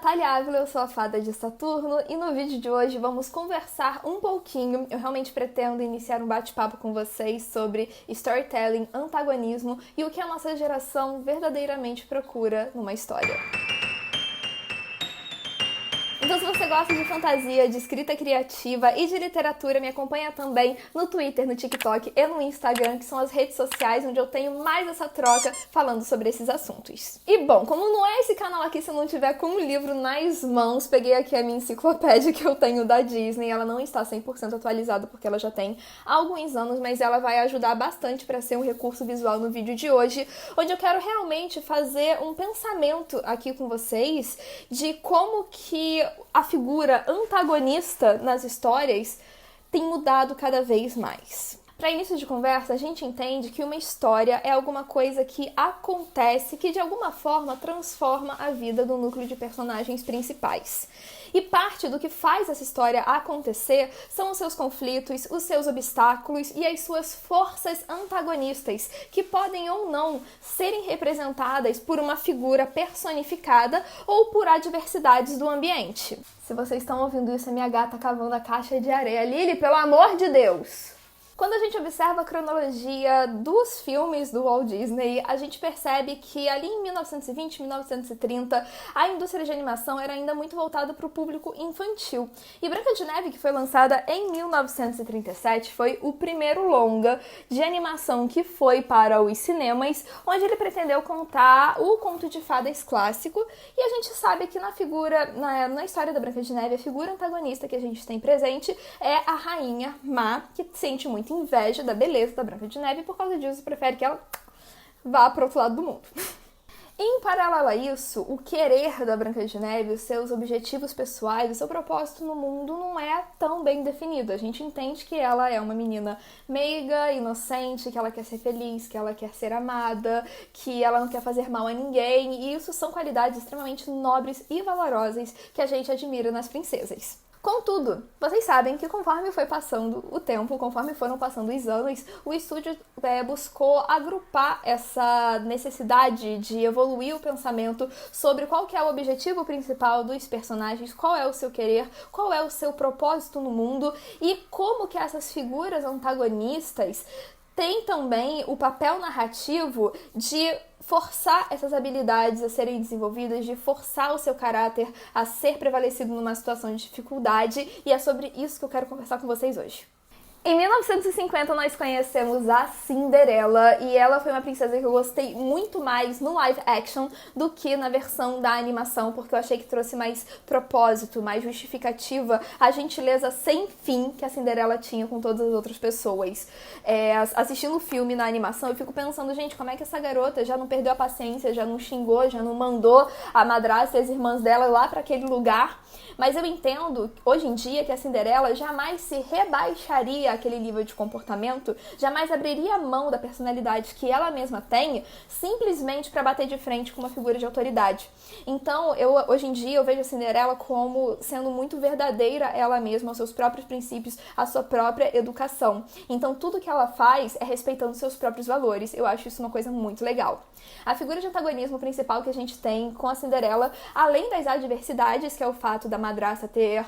Natália Ávila, eu sou a Fada de Saturno e no vídeo de hoje vamos conversar um pouquinho. Eu realmente pretendo iniciar um bate-papo com vocês sobre storytelling, antagonismo e o que a nossa geração verdadeiramente procura numa história. Então, se você gosta de fantasia, de escrita criativa e de literatura, me acompanha também no Twitter, no TikTok e no Instagram, que são as redes sociais onde eu tenho mais essa troca falando sobre esses assuntos. E bom, como não é esse canal aqui se eu não tiver com um livro nas mãos, peguei aqui a minha enciclopédia que eu tenho da Disney. Ela não está 100% atualizada porque ela já tem alguns anos, mas ela vai ajudar bastante para ser um recurso visual no vídeo de hoje, onde eu quero realmente fazer um pensamento aqui com vocês de como que a figura antagonista nas histórias tem mudado cada vez mais. Para início de conversa, a gente entende que uma história é alguma coisa que acontece, que de alguma forma transforma a vida do núcleo de personagens principais. E parte do que faz essa história acontecer são os seus conflitos, os seus obstáculos e as suas forças antagonistas, que podem ou não serem representadas por uma figura personificada ou por adversidades do ambiente. Se vocês estão ouvindo isso, é minha gata cavando a caixa de areia. Lily, pelo amor de Deus! Quando a gente observa a cronologia dos filmes do Walt Disney, a gente percebe que ali em 1920, 1930, a indústria de animação era ainda muito voltada para o público infantil. E Branca de Neve, que foi lançada em 1937, foi o primeiro longa de animação que foi para os cinemas, onde ele pretendeu contar o conto de fadas clássico. E a gente sabe que na história da Branca de Neve, a figura antagonista que a gente tem presente é a rainha má, que sente muito inveja da beleza da Branca de Neve e por causa disso prefere que ela vá para o outro lado do mundo. Em paralelo a isso, o querer da Branca de Neve, os seus objetivos pessoais, o seu propósito no mundo não é tão bem definido. A gente entende que ela é uma menina meiga, inocente, que ela quer ser feliz, que ela quer ser amada, que ela não quer fazer mal a ninguém, e isso são qualidades extremamente nobres e valorosas que a gente admira nas princesas. Contudo, vocês sabem que conforme foi passando o tempo, conforme foram passando os anos, o estúdio buscou agrupar essa necessidade de evoluir o pensamento sobre qual que é o objetivo principal dos personagens, qual é o seu querer, qual é o seu propósito no mundo e como que essas figuras antagonistas têm também o papel narrativo de forçar essas habilidades a serem desenvolvidas, de forçar o seu caráter a ser prevalecido numa situação de dificuldade, e é sobre isso que eu quero conversar com vocês hoje. Em 1950 nós conhecemos a Cinderela e ela foi uma princesa que eu gostei muito mais no live action do que na versão da animação, porque eu achei que trouxe mais propósito, mais justificativa a gentileza sem fim que a Cinderela tinha com todas as outras pessoas. Assistindo o filme na animação eu fico pensando, gente, como é que essa garota já não perdeu a paciência, já não xingou, já não mandou a madrasta e as irmãs dela lá para aquele lugar? Mas eu entendo, hoje em dia, que a Cinderela jamais se rebaixaria aquele nível de comportamento, jamais abriria a mão da personalidade que ela mesma tem, simplesmente para bater de frente com uma figura de autoridade. Então, hoje em dia, eu vejo a Cinderela como sendo muito verdadeira ela mesma, aos seus próprios princípios, à sua própria educação. Então, tudo que ela faz é respeitando seus próprios valores. Eu acho isso uma coisa muito legal. A figura de antagonismo principal que a gente tem com a Cinderela, além das adversidades, que é o fato da madrasta ter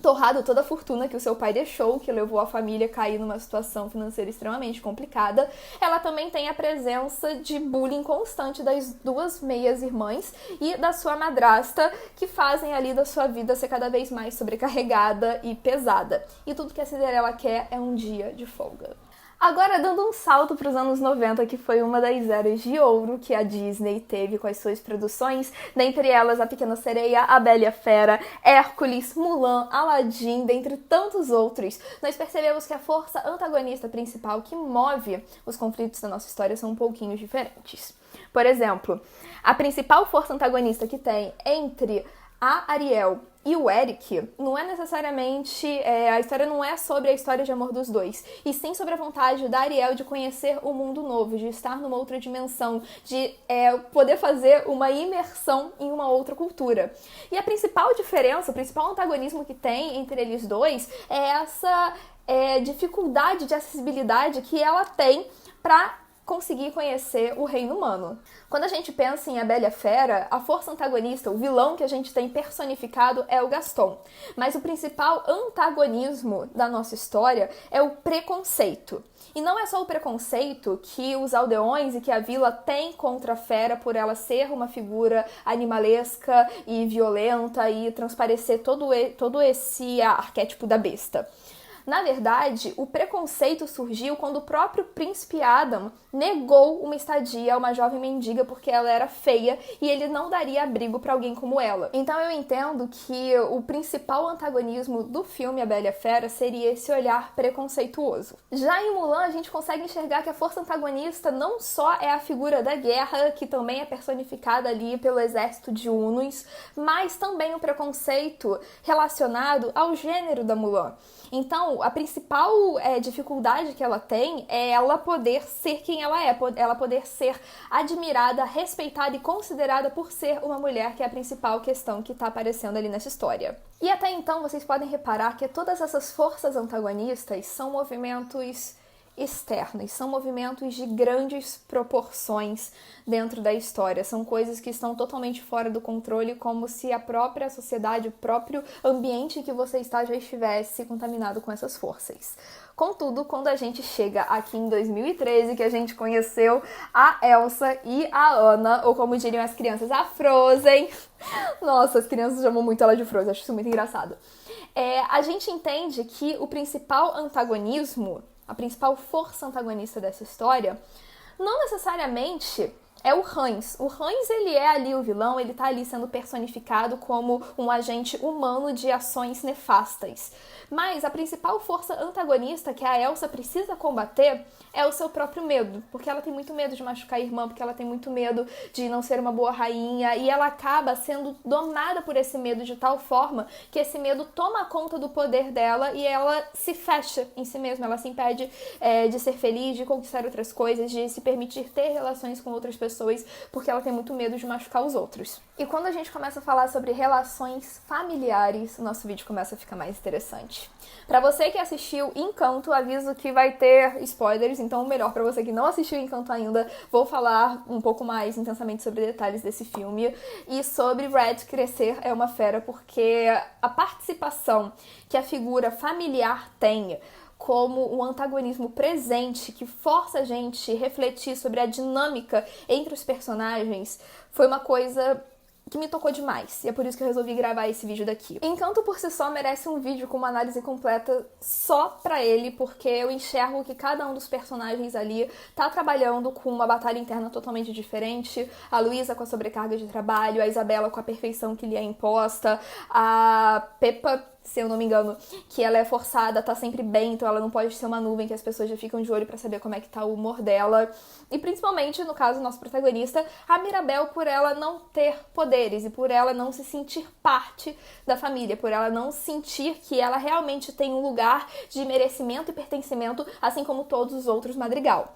torrado toda a fortuna que o seu pai deixou, que levou a família a cair numa situação financeira extremamente complicada, ela também tem a presença de bullying constante das duas meias-irmãs e da sua madrasta, que fazem ali da sua vida ser cada vez mais sobrecarregada e pesada. E tudo que a Cinderela quer é um dia de folga. Agora, dando um salto para os anos 90, que foi uma das eras de ouro que a Disney teve com as suas produções, dentre elas A Pequena Sereia, A Bela e a Fera, Hércules, Mulan, Aladdin, dentre tantos outros, nós percebemos que a força antagonista principal que move os conflitos da nossa história são um pouquinho diferentes. Por exemplo, a principal força antagonista que tem entre a Ariel e o Eric não é necessariamente, a história não é sobre a história de amor dos dois, e sim sobre a vontade da Ariel de conhecer o mundo novo, de estar numa outra dimensão, de poder fazer uma imersão em uma outra cultura. E a principal diferença, o principal antagonismo que tem entre eles dois é essa dificuldade de acessibilidade que ela tem para conseguir conhecer o reino humano. Quando a gente pensa em A Bela e a Fera, a força antagonista, o vilão que a gente tem personificado é o Gaston. Mas o principal antagonismo da nossa história é o preconceito. E não é só o preconceito que os aldeões e que a vila tem contra a fera por ela ser uma figura animalesca e violenta e transparecer todo esse arquétipo da besta. Na verdade, o preconceito surgiu quando o próprio príncipe Adam negou uma estadia a uma jovem mendiga porque ela era feia e ele não daria abrigo para alguém como ela. Então eu entendo que o principal antagonismo do filme A Bela e a Fera seria esse olhar preconceituoso. Já em Mulan, a gente consegue enxergar que a força antagonista não só é a figura da guerra, que também é personificada ali pelo exército de Hunos, mas também o preconceito relacionado ao gênero da Mulan. Então, a principal dificuldade que ela tem é ela poder ser quem ela é, ela poder ser admirada, respeitada e considerada por ser uma mulher, que é a principal questão que está aparecendo ali nessa história. E até então, vocês podem reparar que todas essas forças antagonistas são movimentos externos, são movimentos de grandes proporções dentro da história, são coisas que estão totalmente fora do controle, como se a própria sociedade, o próprio ambiente que você está já estivesse contaminado com essas forças. Contudo, quando a gente chega aqui em 2013, que a gente conheceu a Elsa e a Anna, ou como diriam as crianças, a Frozen. Nossa, as crianças chamam muito ela de Frozen, acho isso muito engraçado. A gente entende que o principal antagonismo, a principal força antagonista dessa história, não necessariamente é o Hans. O Hans, ele é ali o vilão, ele tá ali sendo personificado como um agente humano de ações nefastas. Mas a principal força antagonista que a Elsa precisa combater é o seu próprio medo, porque ela tem muito medo de machucar a irmã, porque ela tem muito medo de não ser uma boa rainha, e ela acaba sendo domada por esse medo de tal forma que esse medo toma conta do poder dela e ela se fecha em si mesma, ela se impede de ser feliz, de conquistar outras coisas, de se permitir ter relações com outras pessoas, porque ela tem muito medo de machucar os outros. E quando a gente começa a falar sobre relações familiares, o nosso vídeo começa a ficar mais interessante. Pra você que assistiu Encanto, aviso que vai ter spoilers, então melhor pra você que não assistiu Encanto ainda, vou falar um pouco mais intensamente sobre detalhes desse filme e sobre Red crescer é uma fera, porque a participação que a figura familiar tem como um antagonismo presente que força a gente a refletir sobre a dinâmica entre os personagens foi uma coisa que me tocou demais, e é por isso que eu resolvi gravar esse vídeo daqui. Encanto por si só merece um vídeo com uma análise completa só pra ele, porque eu enxergo que cada um dos personagens ali tá trabalhando com uma batalha interna totalmente diferente. A Luísa com a sobrecarga de trabalho, a Isabela com a perfeição que lhe é imposta, a Peppa, se eu não me engano, que ela é forçada, tá sempre bem, então ela não pode ser uma nuvem que as pessoas já ficam de olho pra saber como é que tá o humor dela. E principalmente, no caso, nosso protagonista, a Mirabel, por ela não ter poderes e por ela não se sentir parte da família, por ela não sentir que ela realmente tem um lugar de merecimento e pertencimento, assim como todos os outros Madrigal.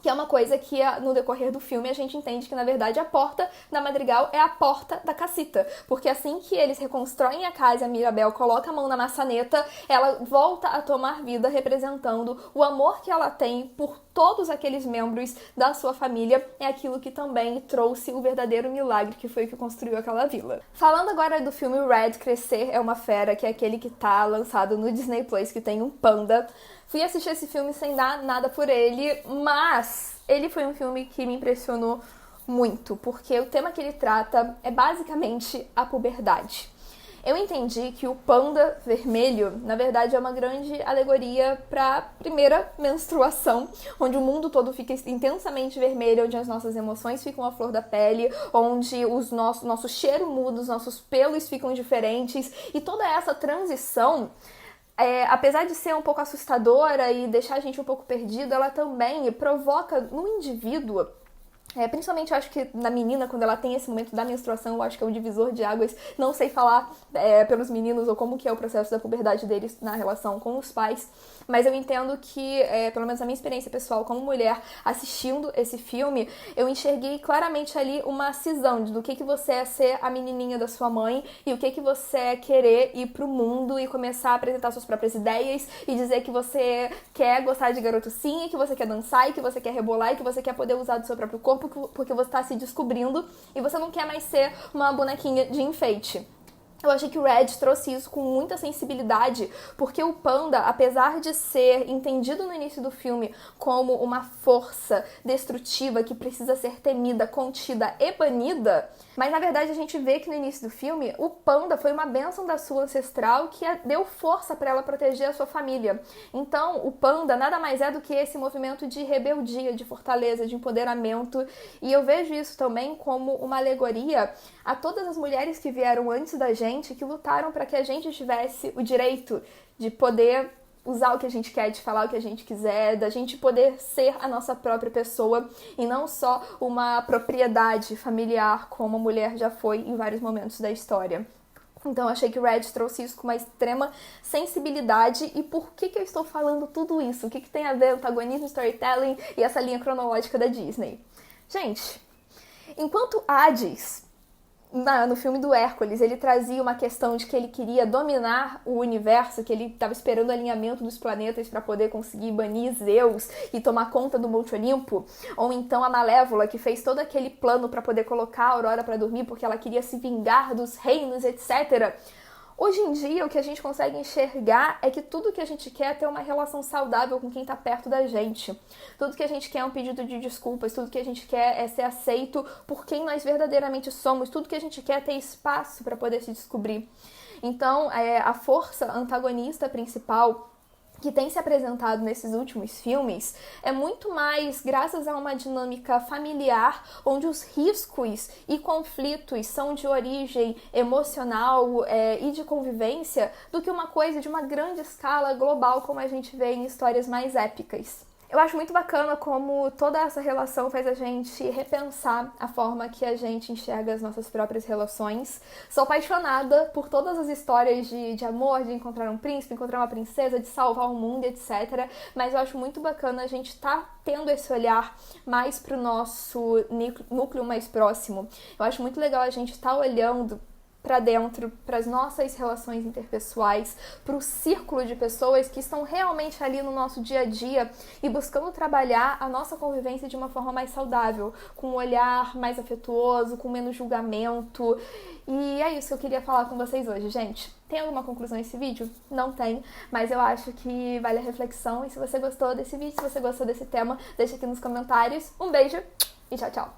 Que é uma coisa que no decorrer do filme a gente entende que, na verdade, a porta da Madrigal é a porta da Cacita. Porque assim que eles reconstroem a casa e a Mirabel coloca a mão na maçaneta, ela volta a tomar vida, representando o amor que ela tem por todos aqueles membros da sua família. É aquilo que também trouxe o verdadeiro milagre que foi o que construiu aquela vila. Falando agora do filme Red Crescer é uma Fera, que é aquele que tá lançado no Disney Plus, que tem um panda. Fui assistir esse filme sem dar nada por ele, mas ele foi um filme que me impressionou muito, porque o tema que ele trata é basicamente a puberdade. Eu entendi que o panda vermelho, na verdade, é uma grande alegoria para a primeira menstruação, onde o mundo todo fica intensamente vermelho, onde as nossas emoções ficam à flor da pele, onde nosso cheiro muda, os nossos pelos ficam diferentes, e toda essa transição, apesar de ser um pouco assustadora e deixar a gente um pouco perdido, ela também provoca no indivíduo Principalmente eu acho que na menina, quando ela tem esse momento da menstruação, eu acho que é um divisor de águas. Não sei falar pelos meninos ou como que é o processo da puberdade deles na relação com os pais, mas eu entendo que, pelo menos na minha experiência pessoal como mulher, assistindo esse filme, eu enxerguei claramente ali uma cisão do que você é ser a menininha da sua mãe e o que você é querer ir pro mundo e começar a apresentar suas próprias ideias e dizer que você quer gostar de garoto sim, e que você quer dançar, e que você quer rebolar, e que você quer poder usar do seu próprio corpo porque você tá se descobrindo e você não quer mais ser uma bonequinha de enfeite. Eu achei que o Red trouxe isso com muita sensibilidade, porque o panda, apesar de ser entendido no início do filme como uma força destrutiva que precisa ser temida, contida e banida, mas na verdade a gente vê que no início do filme o panda foi uma bênção da sua ancestral que deu força para ela proteger a sua família. Então o panda nada mais é do que esse movimento de rebeldia, de fortaleza, de empoderamento, e eu vejo isso também como uma alegoria a todas as mulheres que vieram antes da gente, que lutaram para que a gente tivesse o direito de poder usar o que a gente quer, de falar o que a gente quiser, da gente poder ser a nossa própria pessoa e não só uma propriedade familiar como a mulher já foi em vários momentos da história. Então eu achei que o Red trouxe isso com uma extrema sensibilidade. E por que eu estou falando tudo isso? O que tem a ver antagonismo, storytelling e essa linha cronológica da Disney? Gente, enquanto Hades, no filme do Hércules, ele trazia uma questão de que ele queria dominar o universo, que ele estava esperando o alinhamento dos planetas para poder conseguir banir Zeus e tomar conta do Monte Olimpo, ou então a Malévola, que fez todo aquele plano para poder colocar a Aurora para dormir porque ela queria se vingar dos reinos, etc. Hoje em dia, o que a gente consegue enxergar é que tudo que a gente quer é ter uma relação saudável com quem está perto da gente. Tudo que a gente quer é um pedido de desculpas, tudo que a gente quer é ser aceito por quem nós verdadeiramente somos, tudo que a gente quer é ter espaço para poder se descobrir. Então, a força antagonista principal que tem se apresentado nesses últimos filmes é muito mais graças a uma dinâmica familiar, onde os riscos e conflitos são de origem emocional e de convivência, do que uma coisa de uma grande escala global, como a gente vê em histórias mais épicas. Eu acho muito bacana como toda essa relação faz a gente repensar a forma que a gente enxerga as nossas próprias relações. Sou apaixonada por todas as histórias de amor, de encontrar um príncipe, encontrar uma princesa, de salvar o mundo, etc. Mas eu acho muito bacana a gente estar tendo esse olhar mais pro nosso núcleo mais próximo. Eu acho muito legal a gente estar olhando para dentro, para as nossas relações interpessoais, para o círculo de pessoas que estão realmente ali no nosso dia a dia e buscando trabalhar a nossa convivência de uma forma mais saudável, com um olhar mais afetuoso, com menos julgamento. E é isso que eu queria falar com vocês hoje, gente. Tem alguma conclusão nesse vídeo? Não tem, mas eu acho que vale a reflexão. E se você gostou desse vídeo, se você gostou desse tema, deixa aqui nos comentários. Um beijo e tchau, tchau!